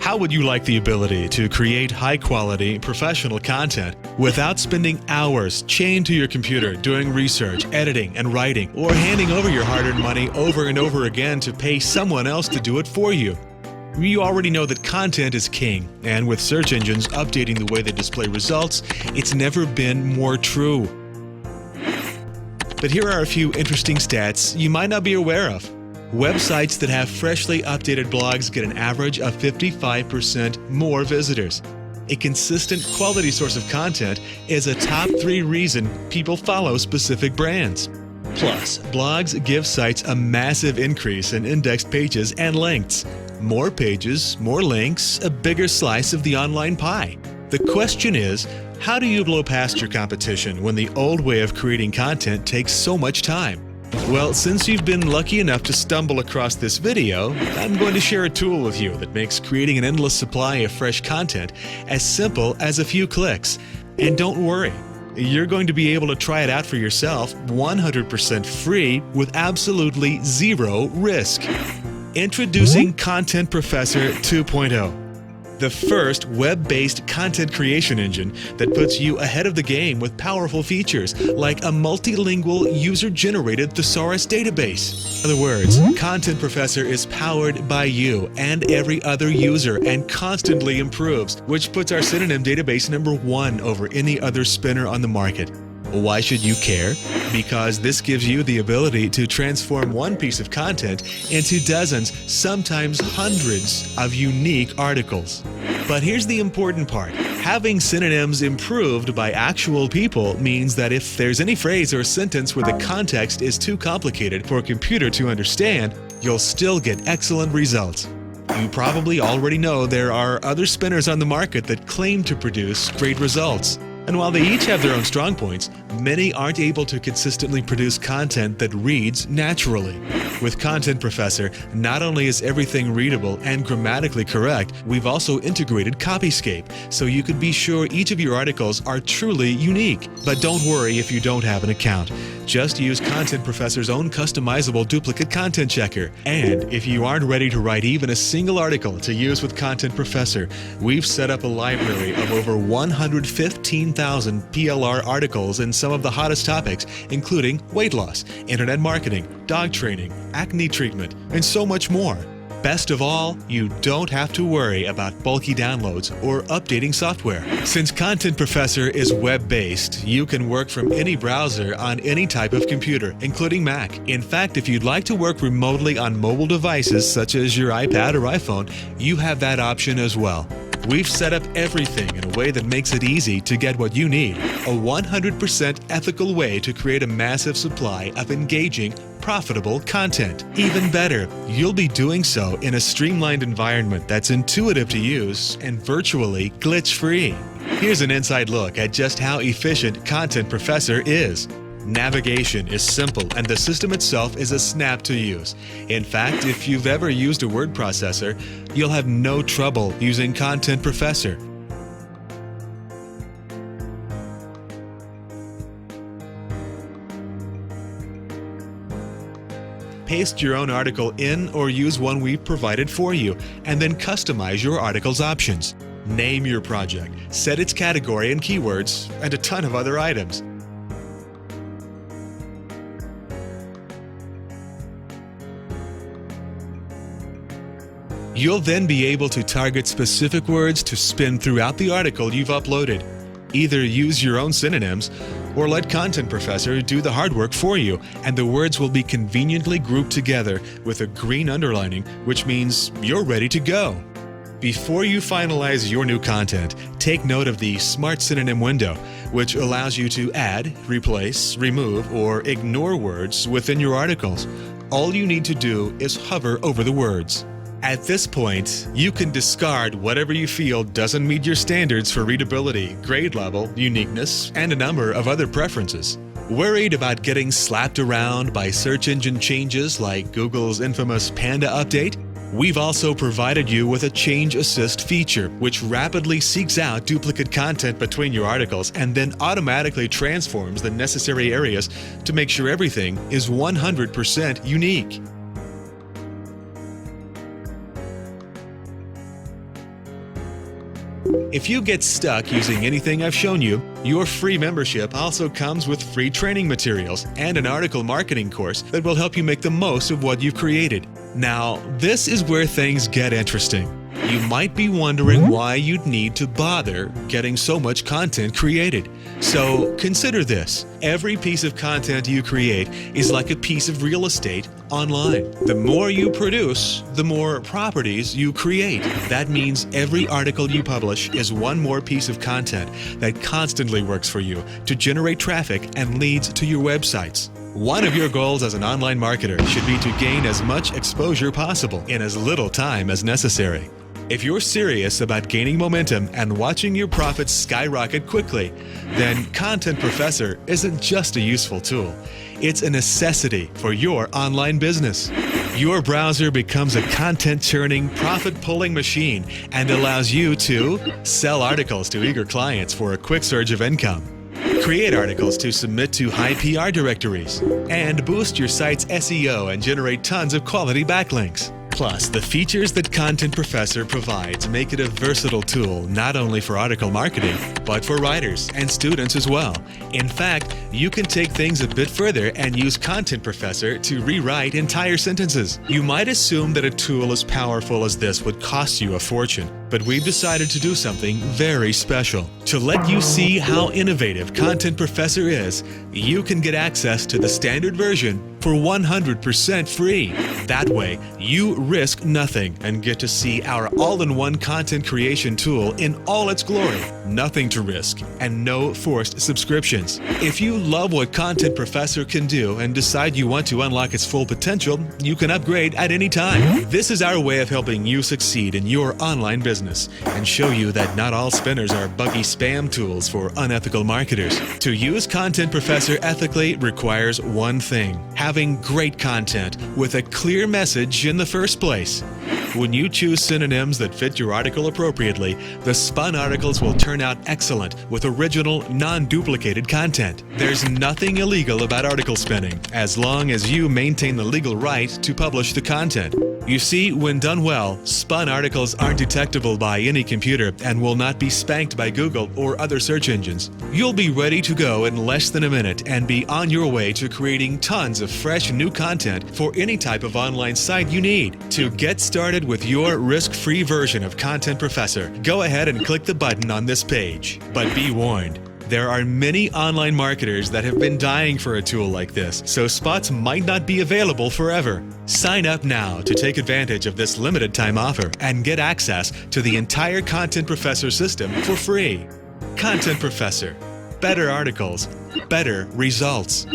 How would you like the ability to create high-quality, professional content without spending hours chained to your computer doing research, editing, and writing, or handing over your hard-earned money over and over again to pay someone else to do it for you? You already know that content is king, and with search engines updating the way they display results, it's never been more true. But here are a few interesting stats you might not be aware of. Websites that have freshly updated blogs get an average of 55% more visitors. A consistent quality source of content is a top 3 reason people follow specific brands. Plus, blogs give sites a massive increase in indexed pages and links. More pages, more links, a bigger slice of the online pie. The question is, how do you blow past your competition when the old way of creating content takes so much time? Well, since you've been lucky enough to stumble across this video, I'm going to share a tool with you that makes creating an endless supply of fresh content as simple as a few clicks. And don't worry, you're going to be able to try it out for yourself 100% free with absolutely zero risk. Introducing Content Professor 2.0. The first web-based content creation engine that puts you ahead of the game with powerful features like a multilingual user-generated thesaurus database. In other words, Content Professor is powered by you and every other user and constantly improves, which puts our synonym database #1 over any other spinner on the market. Why should you care? Because this gives you the ability to transform one piece of content into dozens, sometimes hundreds of unique articles. But here's the important part. Having synonyms improved by actual people means that if there's any phrase or sentence where the context is too complicated for a computer to understand, you'll still get excellent results. You probably already know there are other spinners on the market that claim to produce great results. And while they each have their own strong points, many aren't able to consistently produce content that reads naturally. With Content Professor, not only is everything readable and grammatically correct, we've also integrated Copyscape, so you can be sure each of your articles are truly unique. But don't worry if you don't have an account. Just use Content Professor's own customizable duplicate content checker. And if you aren't ready to write even a single article to use with Content Professor, we've set up a library of over 115,000 PLR articles in some of the hottest topics, including weight loss, internet marketing, dog training, acne treatment, and so much more. Best of all, you don't have to worry about bulky downloads or updating software. Since Content Professor is web-based, you can work from any browser on any type of computer, including Mac. In fact, if you'd like to work remotely on mobile devices such as your iPad or iPhone, you have that option as well. We've set up everything in a way that makes it easy to get what you need. A 100% ethical way to create a massive supply of engaging, profitable content. Even better, you'll be doing so in a streamlined environment that's intuitive to use and virtually glitch-free. Here's an inside look at just how efficient Content Professor is. Navigation is simple and the system itself is a snap to use. In fact, if you've ever used a word processor, you'll have no trouble using Content Professor. Paste your own article in or use one we've provided for you, and then customize your article's options. Name your project, set its category and keywords, and a ton of other items. You'll then be able to target specific words to spin throughout the article you've uploaded. Either use your own synonyms or let Content Professor do the hard work for you, and the words will be conveniently grouped together with a green underlining, which means you're ready to go. Before you finalize your new content, take note of the Smart Synonym window, which allows you to add, replace, remove, or ignore words within your articles. All you need to do is hover over the words. At this point, you can discard whatever you feel doesn't meet your standards for readability, grade level, uniqueness, and a number of other preferences. Worried about getting slapped around by search engine changes like Google's infamous Panda update? We've also provided you with a Change Assist feature, which rapidly seeks out duplicate content between your articles and then automatically transforms the necessary areas to make sure everything is 100% unique. If you get stuck using anything I've shown you, your free membership also comes with free training materials and an article marketing course that will help you make the most of what you've created. Now, this is where things get interesting. You might be wondering why you'd need to bother getting so much content created. So consider this. Every piece of content you create is like a piece of real estate online. The more you produce, the more properties you create. That means every article you publish is one more piece of content that constantly works for you to generate traffic and leads to your websites. One of your goals as an online marketer should be to gain as much exposure possible in as little time as necessary. If you're serious about gaining momentum and watching your profits skyrocket quickly, then Content Professor isn't just a useful tool. It's a necessity for your online business. Your browser becomes a content-churning, profit-pulling machine and allows you to sell articles to eager clients for a quick surge of income, create articles to submit to high PR directories, and boost your site's SEO and generate tons of quality backlinks. Plus, the features that Content Professor provides make it a versatile tool not only for article marketing, but for writers and students as well. In fact, you can take things a bit further and use Content Professor to rewrite entire sentences. You might assume that a tool as powerful as this would cost you a fortune, but we've decided to do something very special. To let you see how innovative Content Professor is, you can get access to the standard version for 100% free. That way, you risk nothing and get to see our all-in-one content creation tool in all its glory. Nothing to risk and no forced subscriptions. If you love what Content Professor can do and decide you want to unlock its full potential, you can upgrade at any time. This is our way of helping you succeed in your online business and show you that not all spinners are buggy spam tools for unethical marketers. To use Content Professor ethically requires one thing: having great content with a clear message in the first place. When you choose synonyms that fit your article appropriately, the spun articles will turn out excellent with original, non-duplicated content. There's nothing illegal about article spinning, as long as you maintain the legal right to publish the content. You see, when done well, spun articles aren't detectable by any computer and will not be spanked by Google or other search engines. You'll be ready to go in less than a minute and be on your way to creating tons of fresh new content for any type of online site you need. To get started with your risk-free version of Content Professor, go ahead and click the button on this page. But be warned, there are many online marketers that have been dying for a tool like this, so spots might not be available forever. Sign up now to take advantage of this limited time offer and get access to the entire Content Professor system for free. Content Professor. Better articles, better results.